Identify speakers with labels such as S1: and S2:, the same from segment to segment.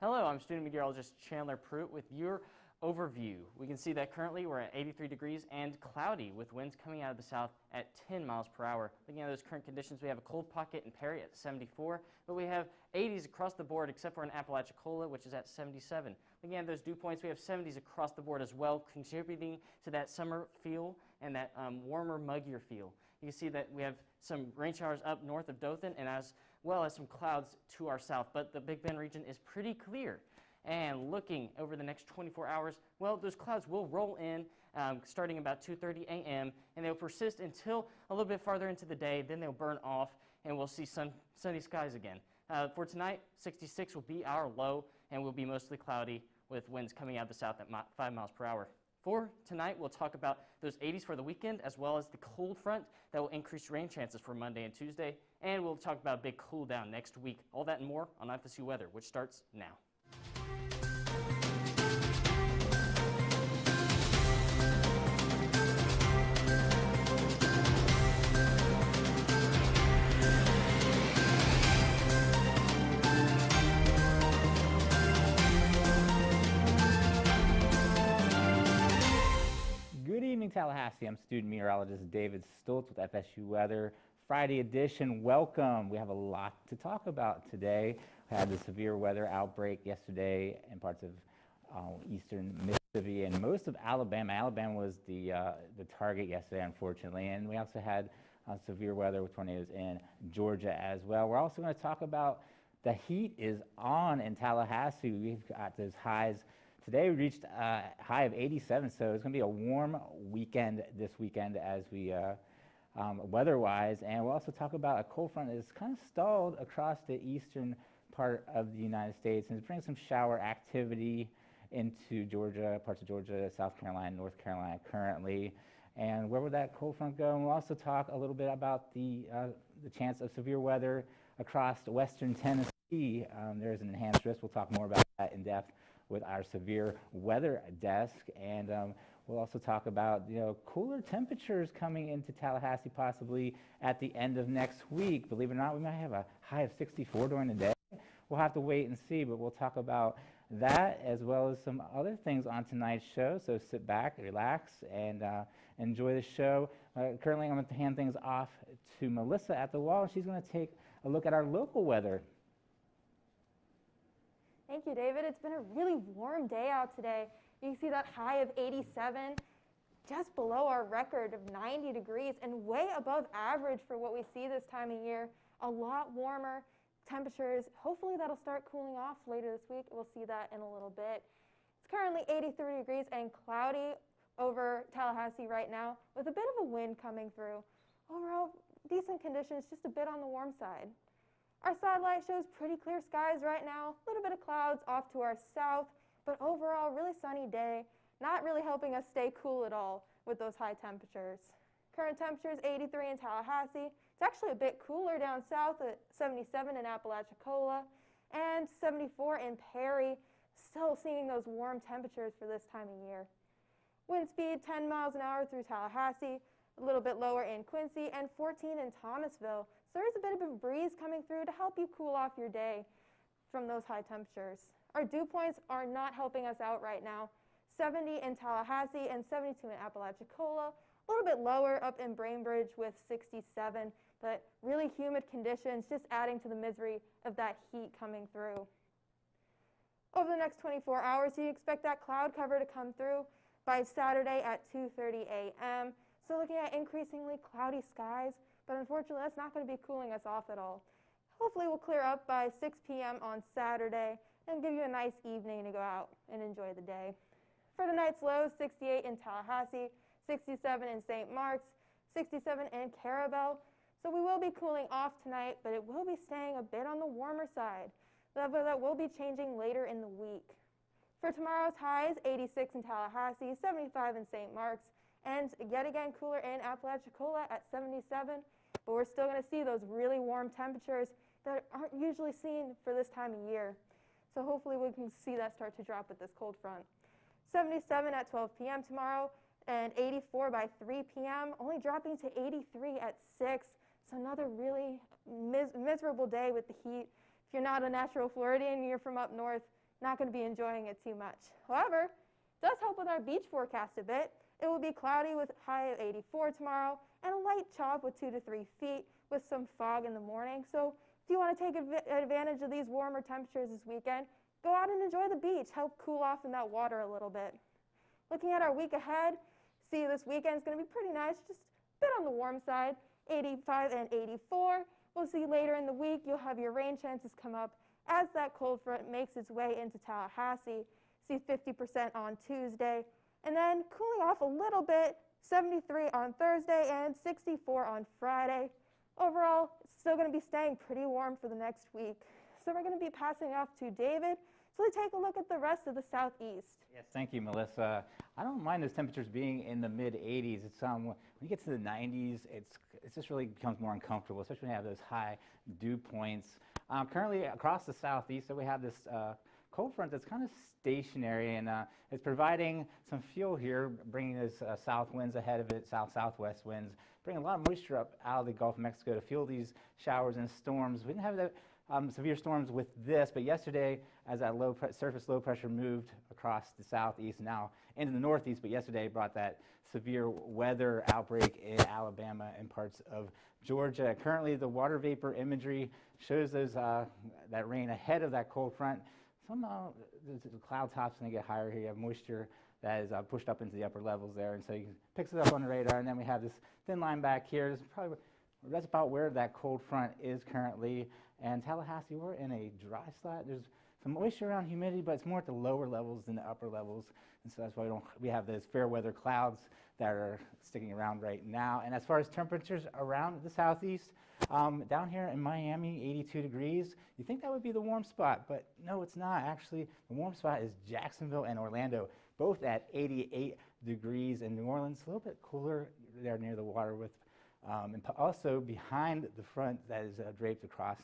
S1: Hello, I'm student meteorologist Chandler Pruitt with your overview. We can see that currently we're at 83 degrees and cloudy with winds coming out of the south at 10 miles per hour. Looking at those current conditions, we have a cold pocket in Perry at 74, but we have 80s across the board except for in Apalachicola, which is at 77. Looking at those dew points, we have 70s across the board as well, contributing to that summer feel and that warmer, muggier feel. You can see that we have some rain showers up north of Dothan and as well as some clouds to our south, but the Big Bend region is pretty clear. And looking over the next 24 hours, well, those clouds will roll in starting about 2:30 a.m. and they'll persist until a little bit farther into the day. Then they'll burn off and we'll see sunny skies again. For tonight, 66 will be our low and will be mostly cloudy with winds coming out of the south at 5 miles per hour. For tonight, we'll talk about those 80s for the weekend as well as the cold front that will increase rain chances for Monday and Tuesday. And we'll talk about a big cool down next week. All that and more on FSU weather, which starts now.
S2: Good evening, Tallahassee. I'm student meteorologist David Stoltz with FSU Weather. Friday edition, welcome. We have a lot to talk about today. We had the severe weather outbreak yesterday in parts of eastern Mississippi and most of Alabama. Alabama was the target yesterday, unfortunately, and we also had severe weather with tornadoes in Georgia as well. We're also going to talk about the heat is on in Tallahassee. We've got those highs. Today we reached a high of 87, so it's going to be a warm weekend this weekend as we weather-wise. And we'll also talk about a cold front that is kind of stalled across the eastern part of the United States and it's bringing some shower activity into Georgia, parts of Georgia, South Carolina, North Carolina currently. And where would that cold front go? And we'll also talk a little bit about the chance of severe weather across western Tennessee. There is an enhanced risk. We'll talk more about that in depth with our severe weather desk, and we'll also talk about cooler temperatures coming into Tallahassee possibly at the end of next week. Believe it or not, we might have a high of 64 during the day. We'll have to wait and see, but we'll talk about that as well as some other things on tonight's show. So sit back, relax, and enjoy the show. Currently, I'm going to hand things off to Melissa at the wall. She's going to take a look at our local weather.
S3: Thank you, David. It's been a really warm day out today. You can see that high of 87, just below our record of 90 degrees and way above average for what we see this time of year. A lot warmer temperatures. Hopefully that'll start cooling off later this week. We'll see that in a little bit. It's currently 83 degrees and cloudy over Tallahassee right now with a bit of a wind coming through. Overall, decent conditions, just a bit on the warm side. Our satellite shows pretty clear skies right now, a little bit of clouds off to our south, but overall really sunny day, not really helping us stay cool at all with those high temperatures. Current temperatures 83 in Tallahassee. It's actually a bit cooler down south at 77 in Apalachicola and 74 in Perry. Still seeing those warm temperatures for this time of year. Wind speed 10 miles an hour through Tallahassee, a little bit lower in Quincy and 14 in Thomasville. So there is a bit of a breeze coming through to help you cool off your day from those high temperatures. Our dew points are not helping us out right now. 70 in Tallahassee and 72 in Apalachicola. A little bit lower up in Bainbridge with 67, but really humid conditions just adding to the misery of that heat coming through. Over the next 24 hours, you expect that cloud cover to come through by Saturday at 2:30 a.m. So looking at increasingly cloudy skies, but unfortunately that's not going to be cooling us off at all. Hopefully we'll clear up by 6 p.m. on Saturday and give you a nice evening to go out and enjoy the day. For tonight's lows, 68 in Tallahassee, 67 in St. Mark's, 67 in Carabel. So we will be cooling off tonight, but it will be staying a bit on the warmer side. That will be changing later in the week. For tomorrow's highs, 86 in Tallahassee, 75 in St. Mark's, and yet again cooler in Apalachicola at 77. But we're still going to see those really warm temperatures that aren't usually seen for this time of year. So hopefully we can see that start to drop with this cold front. 77 at 12 p.m. tomorrow and 84 by 3 p.m., only dropping to 83 at 6. So another really miserable day with the heat. If you're not a natural Floridian, you're from up north, not going to be enjoying it too much. However, it does help with our beach forecast a bit. It will be cloudy with a high of 84 tomorrow and a light chop with 2 to 3 feet with some fog in the morning. So if you want to take advantage of these warmer temperatures this weekend, go out and enjoy the beach. Help cool off in that water a little bit. Looking at our week ahead, see this weekend is going to be pretty nice, just a bit on the warm side, 85 and 84. We'll see later in the week you'll have your rain chances come up as that cold front makes its way into Tallahassee. See 50% on Tuesday. And then cooling off a little bit, 73 on Thursday and 64 on Friday. Overall, it's still going to be staying pretty warm for the next week. So we're going to be passing off to David so we take a look at the rest of the southeast.
S2: Yes, thank you, Melissa. I don't mind those temperatures being in the mid-80s. It's when you get to the 90s, it just really becomes more uncomfortable, especially when you have those high dew points. Currently, across the southeast, so we have this cold front that's kind of stationary, and it's providing some fuel here, bringing those south winds ahead of it, south-southwest winds, bringing a lot of moisture up out of the Gulf of Mexico to fuel these showers and storms. We didn't have the severe storms with this, but yesterday, as that surface low pressure moved across the southeast, now into the northeast, but yesterday brought that severe weather outbreak in Alabama and parts of Georgia. Currently, the water vapor imagery shows those that rain ahead of that cold front. Somehow, the cloud top's going to get higher here. You have moisture that is pushed up into the upper levels there, and so you picks it up on the radar. And then we have this thin line back here. That's about where that cold front is currently. And Tallahassee, we're in a dry slot. There's some moisture around humidity, but it's more at the lower levels than the upper levels. And so that's why we have those fair weather clouds that are sticking around right now. And as far as temperatures around the southeast, down here in Miami, 82 degrees. You think that would be the warm spot, but no, it's not. Actually, the warm spot is Jacksonville and Orlando, both at 88 degrees. In New Orleans, a little bit cooler there near the water with, and also behind the front that is draped across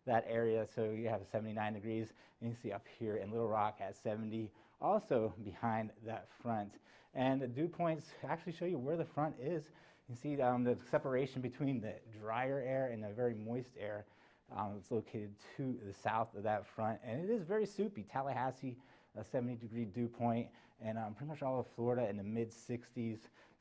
S2: that area. So you have 79 degrees. And you see up here in Little Rock at 70, also behind that front. And the dew points actually show you where the front is. You see the separation between the drier air and the very moist air. It's located to the south of that front, and it is very soupy. Tallahassee, a 70-degree dew point, and pretty much all of Florida in the mid-60s.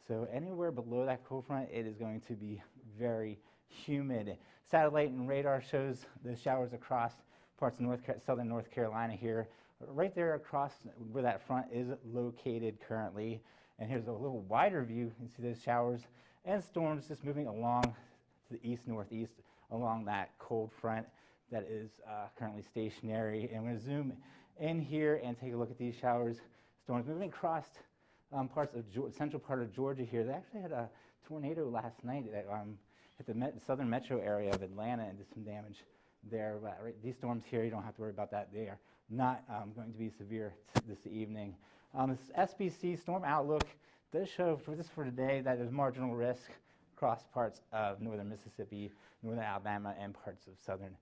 S2: So anywhere below that cold front, it is going to be very humid. Satellite and radar shows the showers across parts of southern North Carolina here, right there across where that front is located currently. And here's a little wider view. You can see those showers and storms just moving along to the east-northeast along that cold front that is currently stationary. And we're going to zoom in here and take a look at these showers, storms moving across parts of central part of Georgia here. They actually had a tornado last night that hit the southern metro area of Atlanta and did some damage there. But these storms here, you don't have to worry about that. They are not going to be severe this evening. This SPC storm outlook does show for today that there's marginal risk across parts of northern Mississippi, northern Alabama, and parts of southern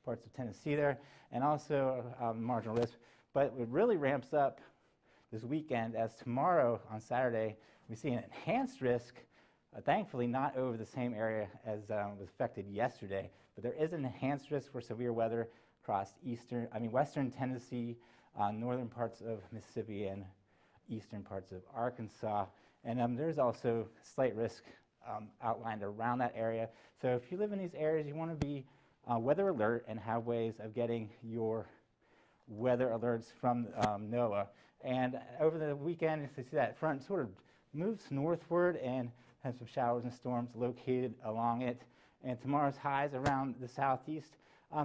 S2: parts of Tennessee there, and also marginal risk. But it really ramps up this weekend as tomorrow on Saturday we see an enhanced risk, thankfully not over the same area as was affected yesterday, but there is an enhanced risk for severe weather across western Tennessee, northern parts of Mississippi, and eastern parts of Arkansas. And there's also slight risk outlined around that area. So if you live in these areas, you want to be weather alert and have ways of getting your weather alerts from NOAA. And over the weekend, you see that front sort of moves northward and has some showers and storms located along it. And tomorrow's highs around the southeast,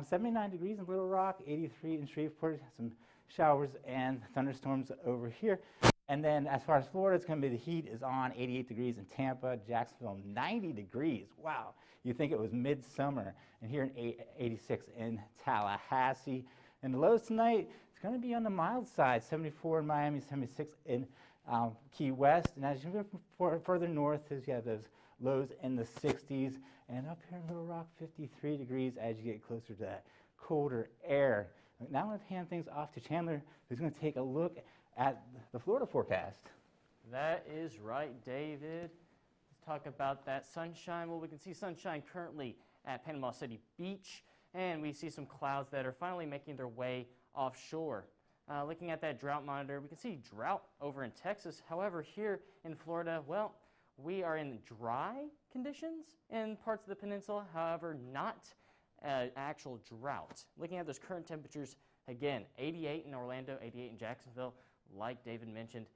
S2: 79 degrees in Little Rock, 83 in Shreveport, some showers and thunderstorms over here. And then as far as Florida, it's going to be the heat is on, 88 degrees in Tampa, Jacksonville, 90 degrees. Wow. You think it was midsummer. And here in 86 in Tallahassee. And the lows tonight, it's going to be on the mild side, 74 in Miami, 76 in Key West. And as you move further north, you have those lows in the 60s. And up here in Little Rock, 53 degrees as you get closer to that colder air. Now I'm going to hand things off to Chandler, who's going to take a look at the Florida forecast.
S1: That is right, David. Let's talk about that sunshine. Well, we can see sunshine currently at Panama City Beach, and we see some clouds that are finally making their way offshore. Looking at that drought monitor, we can see drought over in Texas. However, here in Florida, well, we are in dry conditions in parts of the peninsula, however, not actual drought. Looking at those current temperatures, again, 88 in Orlando, 88 in Jacksonville, like David mentioned,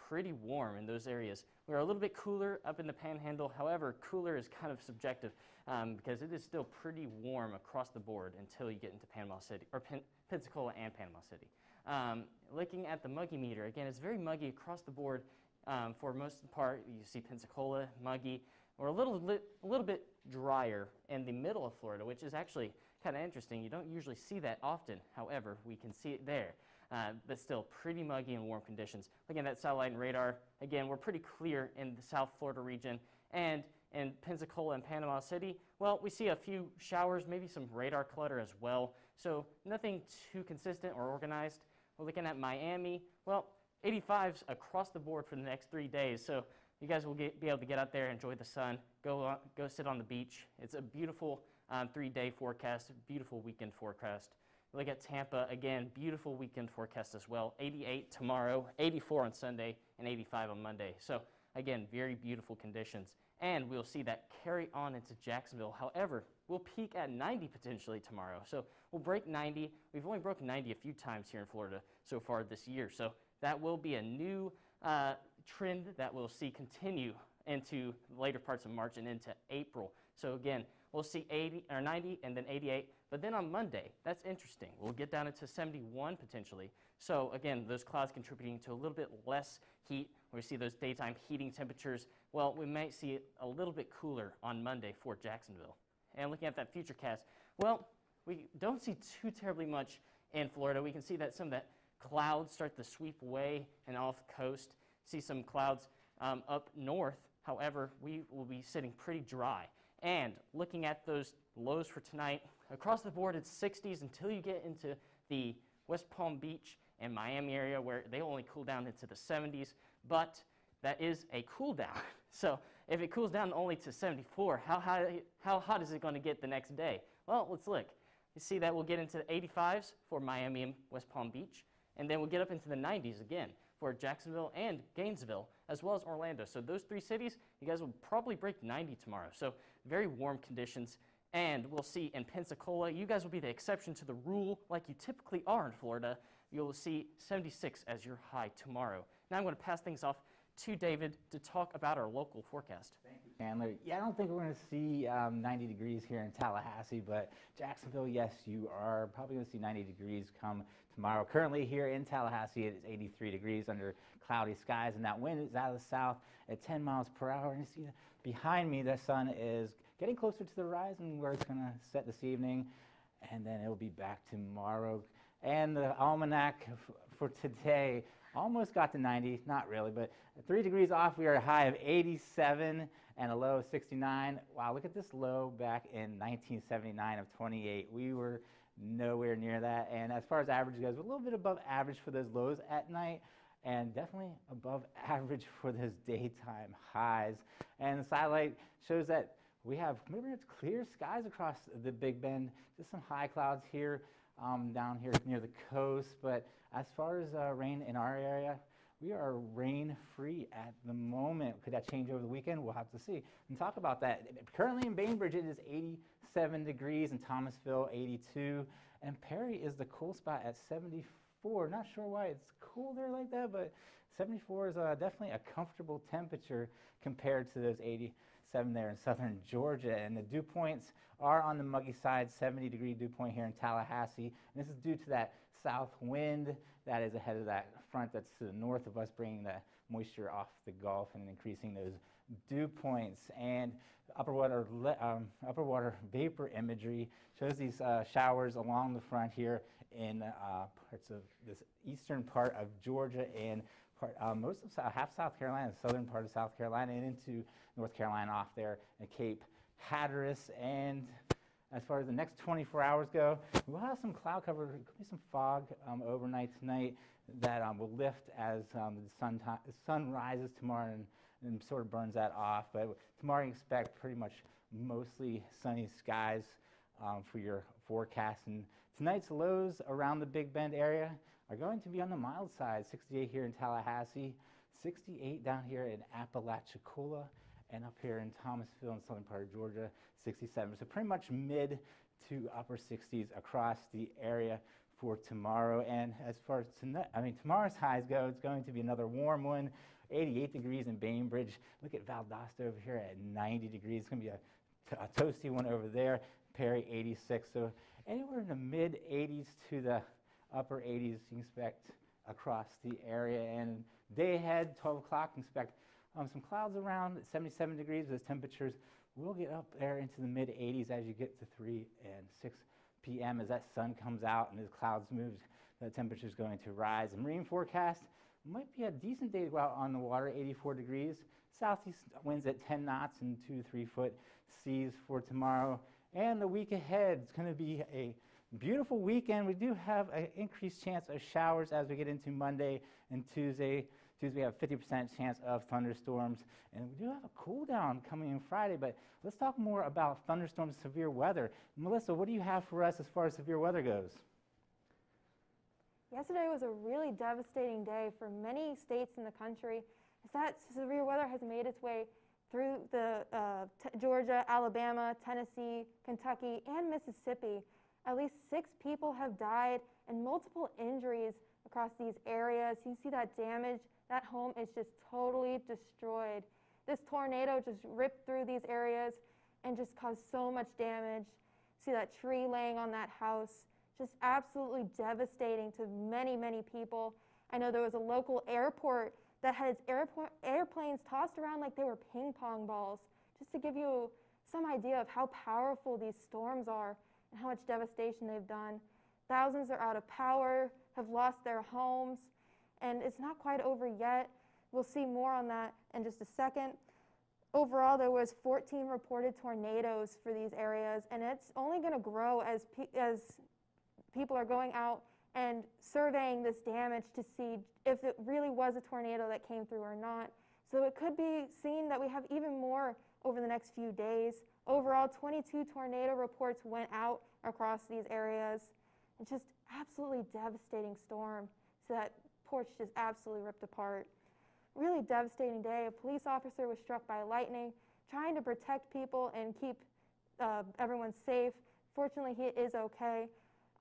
S1: pretty warm in those areas. We're a little bit cooler up in the Panhandle. However, cooler is kind of subjective because it is still pretty warm across the board until you get into Panama City, or Pensacola and Panama City. Looking at the muggy meter, again, it's very muggy across the board. For most of the part, you see Pensacola, muggy, or a little bit drier in the middle of Florida, which is actually kind of interesting. You don't usually see that often. However, we can see it there. But still pretty muggy and warm conditions. Looking at that satellite and radar, again, we're pretty clear in the South Florida region. And in Pensacola and Panama City, well, we see a few showers, maybe some radar clutter as well. So nothing too consistent or organized. We're looking at Miami. Well, 85s across the board for the next 3 days. So you guys will be able to get out there, enjoy the sun, go sit on the beach. It's a beautiful 3-day forecast, beautiful weekend forecast. Look at Tampa, again, beautiful weekend forecast as well. 88 tomorrow, 84 on Sunday, and 85 on Monday. So again, very beautiful conditions. And we'll see that carry on into Jacksonville. However, we'll peak at 90 potentially tomorrow. So we'll break 90. We've only broken 90 a few times here in Florida so far this year. So that will be a new trend that we'll see continue into later parts of March and into April. So again, we'll see 80 or 90 and then 88. But then on Monday, that's interesting. We'll get down into 71 potentially. So again, those clouds contributing to a little bit less heat. We see those daytime heating temperatures. Well, we might see it a little bit cooler on Monday for Jacksonville. And looking at that future cast, well, we don't see too terribly much in Florida. We can see that some of that clouds start to sweep away and off the coast. See some clouds up north. However, we will be sitting pretty dry. And looking at those lows for tonight, across the board it's 60s until you get into the West Palm Beach and Miami area where they only cool down into the 70s, but that is a cool down. So if it cools down only to 74, how hot is it going to get the next day? Well, let's look. You see that we'll get into the 85s for Miami and West Palm Beach, and then we'll get up into the 90s again for Jacksonville and Gainesville, as well as Orlando. So those 3 cities, you guys will probably break 90 tomorrow. So very warm conditions. And we'll see in Pensacola, you guys will be the exception to the rule like you typically are in Florida. You'll see 76 as your high tomorrow. Now I'm going to pass things off to David to talk about our local forecast.
S2: Thank you, Chandler. Yeah, I don't think we're going to see 90 degrees here in Tallahassee, but Jacksonville, yes, you are probably going to see 90 degrees come tomorrow. Currently here in Tallahassee, it is 83 degrees under cloudy skies, and that wind is out of the south at 10 miles per hour. And you see behind me, the sun is getting closer to the horizon where it's going to set this evening, and then it'll be back tomorrow. And the almanac for today almost got to 90, not really, but 3 degrees off, we are a high of 87 and a low of 69. Wow, look at this low back in 1979 of 28. We were nowhere near that. And as far as average goes, we're a little bit above average for those lows at night, and definitely above average for those daytime highs. And the satellite shows that we have pretty much clear skies across the Big Bend, just some high clouds here, down here near the coast. But as far as rain in our area, we are rain-free at the moment. Could that change over the weekend? We'll have to see and talk about that. Currently in Bainbridge, it is 87 degrees, in Thomasville, 82, and Perry is the cool spot at 74. Not sure why it's cool there like that, but 74 is definitely a comfortable temperature compared to those 87 there in southern Georgia. And the dew points are on the muggy side, 70-degree dew point here in Tallahassee. And this is due to that south wind that is ahead of that front that's to the north of us, bringing the moisture off the Gulf and increasing those dew points. And upper water vapor imagery shows these showers along the front here in parts of this eastern part of Georgia and most of half South Carolina, the southern part of South Carolina, and into North Carolina off there at Cape Hatteras. And as far as the next 24 hours go, we'll have some cloud cover. There could be some fog overnight tonight that will lift as the sun rises tomorrow and sort of burns that off. But tomorrow you expect pretty much mostly sunny skies for your forecast. And tonight's lows around the Big Bend area are going to be on the mild side. 68 here in Tallahassee, 68 down here in Apalachicola, and up here in Thomasville in southern part of Georgia, 67. So pretty much mid to upper 60s across the area for tomorrow. And as far as tomorrow's highs go, it's going to be another warm one. 88 degrees in Bainbridge. Look at Valdosta over here at 90 degrees. It's going to be a toasty one over there. Perry, 86. So anywhere in the mid 80s to the upper 80s you can expect across the area. And day ahead, 12 o'clock, expect some clouds around at 77 degrees. Those temperatures will get up there into the mid 80s as you get to 3 and 6 p.m. As that sun comes out and as clouds move, the temperature is going to rise. The marine forecast might be a decent day to go out on the water, 84 degrees. Southeast winds at 10 knots and 2 to 3 foot seas for tomorrow. And the week ahead, it's going to be a beautiful weekend. We do have an increased chance of showers as we get into Monday and Tuesday. Tuesday we have a 50% chance of thunderstorms. And we do have a cool down coming in Friday, but let's talk more about thunderstorms, severe weather. Melissa, what do you have for us as far as severe weather goes?
S3: Yesterday was a really devastating day for many states in the country, as that severe weather has made its way through Georgia, Alabama, Tennessee, Kentucky, and Mississippi. At least 6 people have died and multiple injuries across these areas. You see that damage. That home is just totally destroyed. This tornado just ripped through these areas and just caused so much damage. See that tree laying on that house. Just absolutely devastating to many, many people. I know there was a local airport that had its airplanes tossed around like they were ping pong balls, just to give you some idea of how powerful these storms are and how much devastation they've done. Thousands are out of power, have lost their homes, and it's not quite over yet. We'll see more on that in just a second. Overall, there was 14 reported tornadoes for these areas, and it's only going to grow as people are going out and surveying this damage to see if it really was a tornado that came through or not. So it could be seen that we have even more over the next few days. Overall, 22 tornado reports went out across these areas. It's just absolutely devastating storm. So that porch just absolutely ripped apart. Really devastating day. A police officer was struck by lightning, trying to protect people and keep everyone safe. Fortunately, he is okay.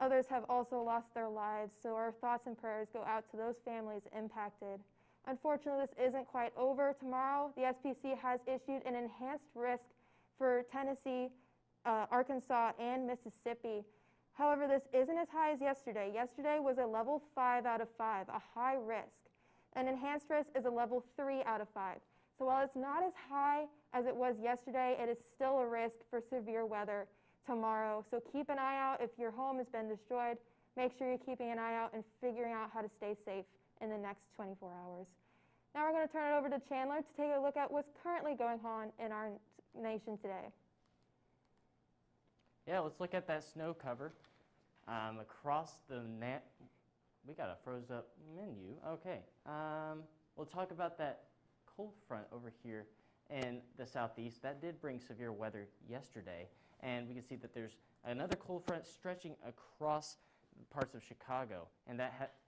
S3: Others have also lost their lives, so our thoughts and prayers go out to those families impacted. Unfortunately, this isn't quite over. Tomorrow, the SPC has issued an enhanced risk for Tennessee, Arkansas, and Mississippi. However, this isn't as high as yesterday. Yesterday was a level 5 out of 5, a high risk. An enhanced risk is a level 3 out of 5. So while it's not as high as it was yesterday, it is still a risk for severe weather tomorrow. So keep an eye out. If your home has been destroyed, make sure you're keeping an eye out and figuring out how to stay safe in the next 24 hours. Now we're going to turn it over to Chandler to take a look at what's currently going on in our nation today.
S1: Yeah, let's look at that snow cover across the net. We got a froze up menu. Okay. We'll talk about that cold front over here in the southeast. That did bring severe weather yesterday. And we can see that there's another cold front stretching across parts of Chicago. And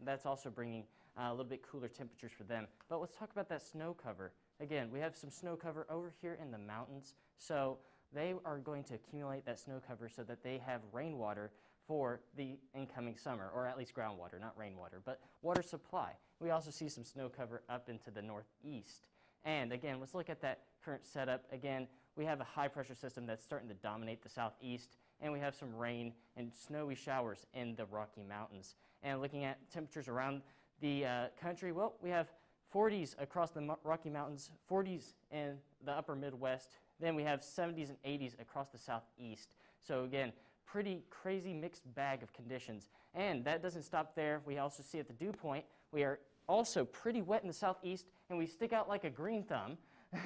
S1: that's also bringing a little bit cooler temperatures for them. But let's talk about that snow cover. Again, we have some snow cover over here in the mountains. So they are going to accumulate that snow cover so that they have rainwater for the incoming summer, or at least groundwater, not rainwater, but water supply. We also see some snow cover up into the northeast. And again, let's look at that current setup. Again, we have a high pressure system that's starting to dominate the southeast, and we have some rain and snowy showers in the Rocky Mountains. And looking at temperatures around the country, well, we have 40s across the Rocky Mountains, 40s in the upper Midwest, then we have 70s and 80s across the southeast. So again, pretty crazy mixed bag of conditions. And that doesn't stop there. We also see at the dew point, we are also pretty wet in the southeast, and we stick out like a green thumb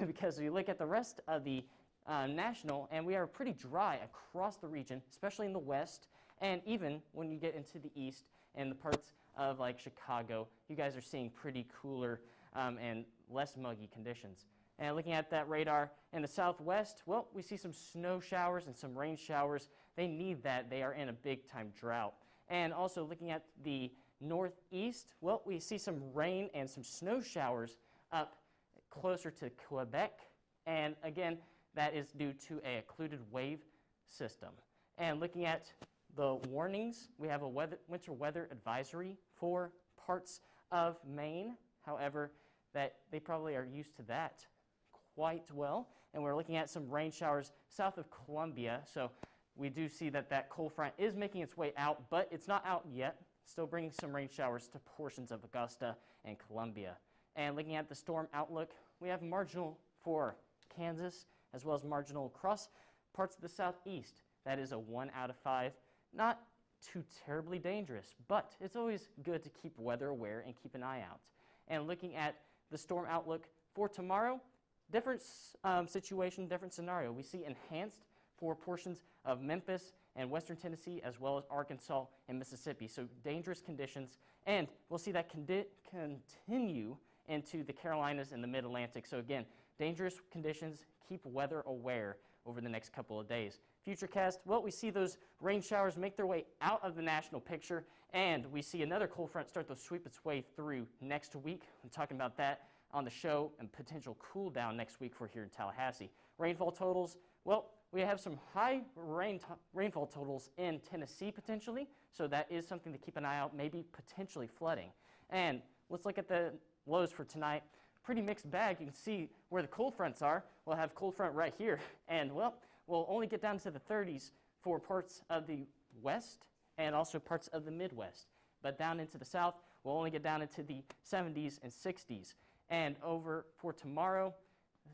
S1: because we look at the rest of the national, and we are pretty dry across the region, especially in the west, and even when you get into the east and the parts of like Chicago, you guys are seeing pretty cooler and less muggy conditions. And looking at that radar in the southwest, well, we see some snow showers and some rain showers. They need that. They are in a big-time drought. And also looking at the northeast, well, we see some rain and some snow showers up closer to Quebec. And again, that is due to a occluded wave system. And looking at the warnings, we have a winter weather advisory for parts of Maine. However, that they probably are used to that quite well. And we're looking at some rain showers south of Columbia. So we do see that that cold front is making its way out, but it's not out yet. Still bringing some rain showers to portions of Augusta and Columbia. And looking at the storm outlook, we have marginal for Kansas as well as marginal across parts of the southeast. That is a 1 out of 5. Not too terribly dangerous, but it's always good to keep weather aware and keep an eye out. And looking at the storm outlook for tomorrow, different situation, different scenario. We see enhanced for portions of Memphis and western Tennessee, as well as Arkansas and Mississippi. So dangerous conditions, and we'll see that continue into the Carolinas and the Mid-Atlantic. So again, dangerous conditions, keep weather aware over the next couple of days. Futurecast, well, we see those rain showers make their way out of the national picture, and we see another cold front start to sweep its way through next week. I'm talking about that on the show and potential cool down next week for here in Tallahassee. Rainfall totals, well, we have some high rainfall totals in Tennessee potentially, so that is something to keep an eye out, maybe potentially flooding. And let's look at the lows for tonight. Pretty mixed bag. You can see where the cold fronts are. We'll have cold front right here, and well, we'll only get down to the 30s for parts of the west and also parts of the Midwest. But down into the south, we'll only get down into the 70s and 60s. And over for tomorrow,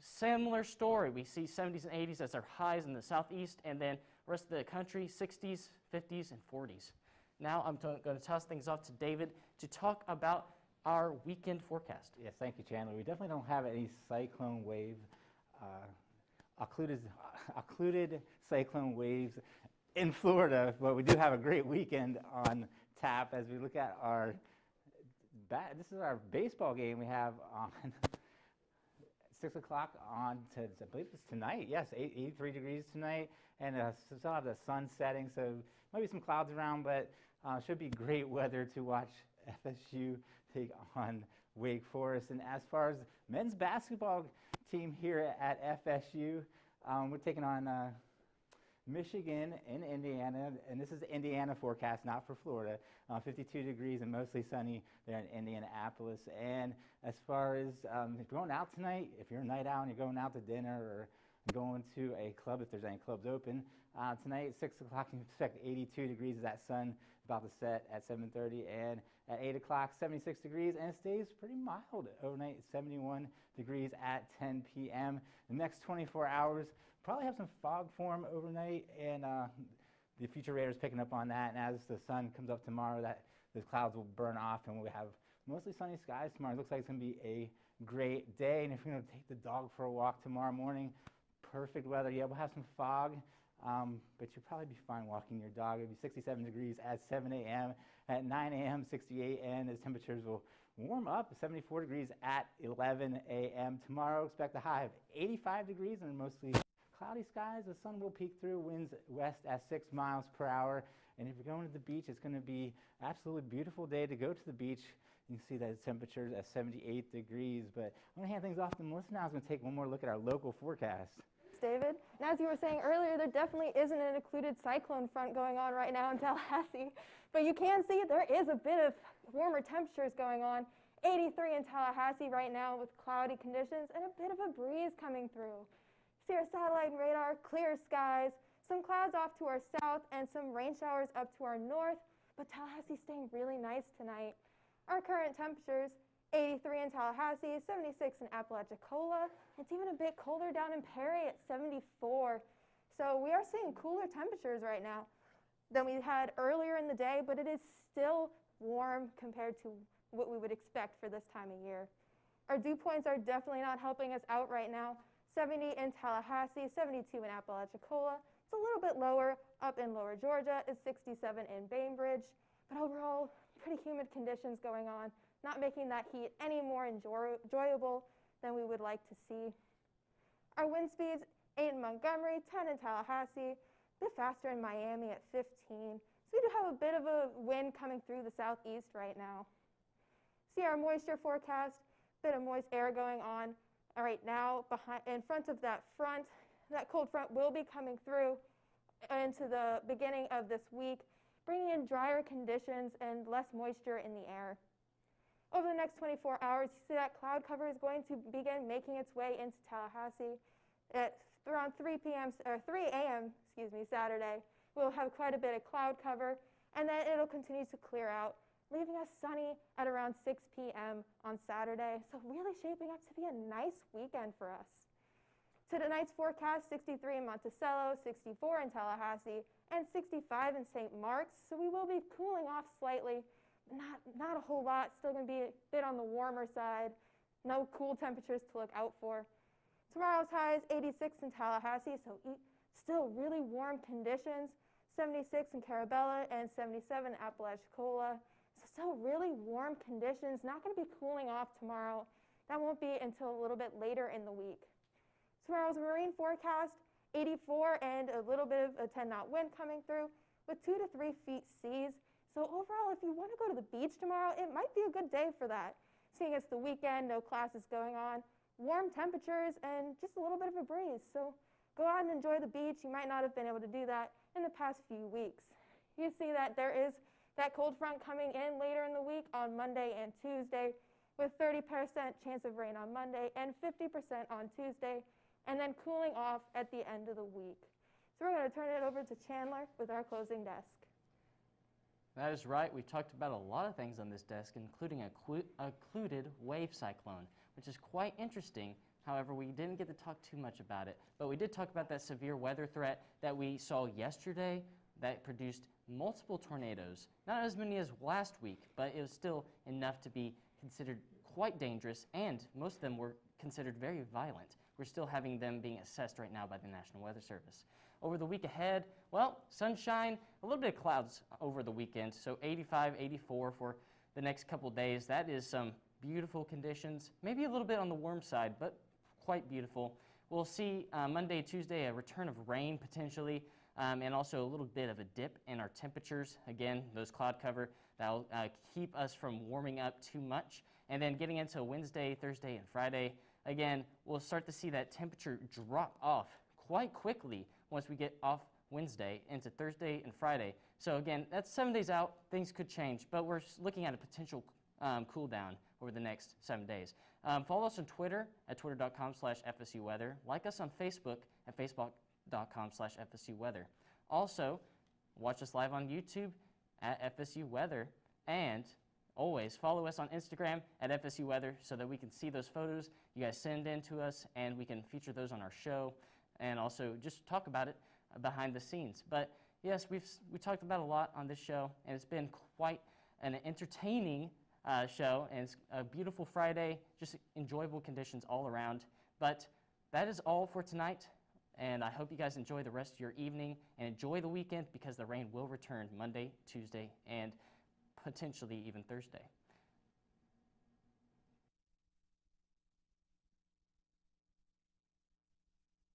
S1: similar story. We see 70s and 80s as our highs in the southeast, and then rest of the country, 60s, 50s, and 40s. Now I'm going to toss things off to David to talk about our weekend forecast.
S2: Yes, thank you, Chandler. We definitely don't have any cyclone wave, occluded cyclone waves in Florida, but we do have a great weekend on tap as we look at our this is our baseball game we have on 6 o'clock on to, I believe it's tonight. Yes, 83 degrees tonight, and still have the sun setting, so might be some clouds around, but should be great weather to watch FSU take on Wake Forest. And as far as men's basketball team here at FSU, we're taking on Michigan in Indiana, and this is the Indiana forecast, not for Florida. 52 degrees and mostly sunny there in Indianapolis. And as far as if you're going out tonight, if you're a night out and you're going out to dinner or going to a club, if there's any clubs open, tonight at 6 o'clock you can expect 82 degrees of that sun about to set at 7:30, and at 8 o'clock 76 degrees, and it stays pretty mild overnight, 71 degrees at 10 p.m. The next 24 hours probably have some fog form overnight, and the future radar is picking up on that. And as the sun comes up tomorrow, those clouds will burn off, and we'll have mostly sunny skies tomorrow. It looks like it's going to be a great day. And if you're going to take the dog for a walk tomorrow morning, perfect weather. Yeah, we'll have some fog, but you'll probably be fine walking your dog. It'll be 67 degrees at 7 a.m. At 9 a.m., 68, and the temperatures will warm up, 74 degrees at 11 a.m. Tomorrow, expect a high of 85 degrees and mostly cloudy skies. The sun will peek through, winds west at 6 miles per hour. And if you're going to the beach, it's going to be absolutely beautiful day to go to the beach. You can see that the temperature's at 78 degrees. But I'm going to hand things off to Melissa now. I'm going to take one more look at our local forecast.
S3: David. And as you were saying earlier, there definitely isn't an occluded cyclone front going on right now in Tallahassee. But you can see there is a bit of warmer temperatures going on. 83 in Tallahassee right now with cloudy conditions and a bit of a breeze coming through. See our satellite and radar, clear skies, some clouds off to our south and some rain showers up to our north, but Tallahassee staying really nice tonight. Our current temperatures, 83 in Tallahassee, 76 in Apalachicola. It's even a bit colder down in Perry at 74. So we are seeing cooler temperatures right now than we had earlier in the day, but it is still warm compared to what we would expect for this time of year. Our dew points are definitely not helping us out right now. 70 in Tallahassee, 72 in Apalachicola. It's a little bit lower up in Lower Georgia. It's 67 in Bainbridge. But overall, pretty humid conditions going on, not making that heat any more enjoyable than we would like to see. Our wind speeds, 8 in Montgomery, 10 in Tallahassee, a bit faster in Miami at 15. So we do have a bit of a wind coming through the southeast right now. See our moisture forecast, bit of moist air going on. Right now, in front of that front, that cold front will be coming through into the beginning of this week, bringing in drier conditions and less moisture in the air. Over the next 24 hours, you see that cloud cover is going to begin making its way into Tallahassee. At around 3 a.m. Saturday, we'll have quite a bit of cloud cover, and then it'll continue to clear out, leaving us sunny at around 6 p.m. on Saturday. So really shaping up to be a nice weekend for us. Tonight's forecast, 63 in Monticello, 64 in Tallahassee, and 65 in St. Mark's. So we will be cooling off slightly, not a whole lot, still going to be a bit on the warmer side. No cool temperatures to look out for. Tomorrow's high is 86 in Tallahassee, so still really warm conditions, 76 in Carabella and 77 in Apalachicola. So still really warm conditions, not going to be cooling off tomorrow. That won't be until a little bit later in the week. Tomorrow's marine forecast, 84 and a little bit of a 10-knot wind coming through with 2 to 3 feet seas. So overall, if you want to go to the beach tomorrow, it might be a good day for that. Seeing it's the weekend, no classes going on, warm temperatures, and just a little bit of a breeze. So go out and enjoy the beach. You might not have been able to do that in the past few weeks. You see that there is that cold front coming in later in the week on Monday and Tuesday with 30% chance of rain on Monday and 50% on Tuesday, and then cooling off at the end of the week. So we're going to turn it over to Chandler with our closing desk.
S1: That is right. We've talked about a lot of things on this desk, including a occluded wave cyclone, which is quite interesting. However, we didn't get to talk too much about it. But we did talk about that severe weather threat that we saw yesterday that produced multiple tornadoes. Not as many as last week, but it was still enough to be considered quite dangerous, and most of them were considered very violent. We're still having them being assessed right now by the National Weather Service. Over the week ahead, well, sunshine, a little bit of clouds over the weekend, so 85, 84 for the next couple days. That is some beautiful conditions, maybe a little bit on the warm side, but quite beautiful. We'll see Monday, Tuesday, a return of rain potentially, and also a little bit of a dip in our temperatures. Again, those cloud cover, that'll keep us from warming up too much. And then getting into Wednesday, Thursday, and Friday, again, we'll start to see that temperature drop off quite quickly once we get off Wednesday into Thursday and Friday. So again, that's 7 days out. Things could change, but we're looking at a potential cool down over the next 7 days. Follow us on Twitter at twitter.com/FSUweather. Like us on Facebook at facebook.com/FSUweather. Also, watch us live on YouTube at FSU Weather, and always follow us on Instagram at FSU Weather so that we can see those photos you guys send in to us, and we can feature those on our show, and also just talk about it behind the scenes. But yes, we talked about a lot on this show, and it's been quite an entertaining show, and it's a beautiful Friday, just enjoyable conditions all around. But that is all for tonight, and I hope you guys enjoy the rest of your evening and enjoy the weekend, because the rain will return Monday, Tuesday, and potentially even Thursday.